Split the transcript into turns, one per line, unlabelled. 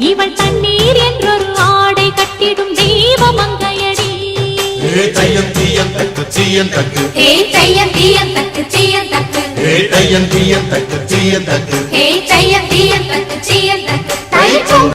இவள் தண்ணீர் என்றொரு ஆடை கட்டிடும் தெய்வ மங்கையடி.
தையம் தீயம் தக்கு சீயம் தக்கு
தையம் தீயம் தக்கு சீயம் தக்கு
தையம் தீயம் தக்கு சீயம் தக்கு
தையம் தீயம் தக்கு சீயம்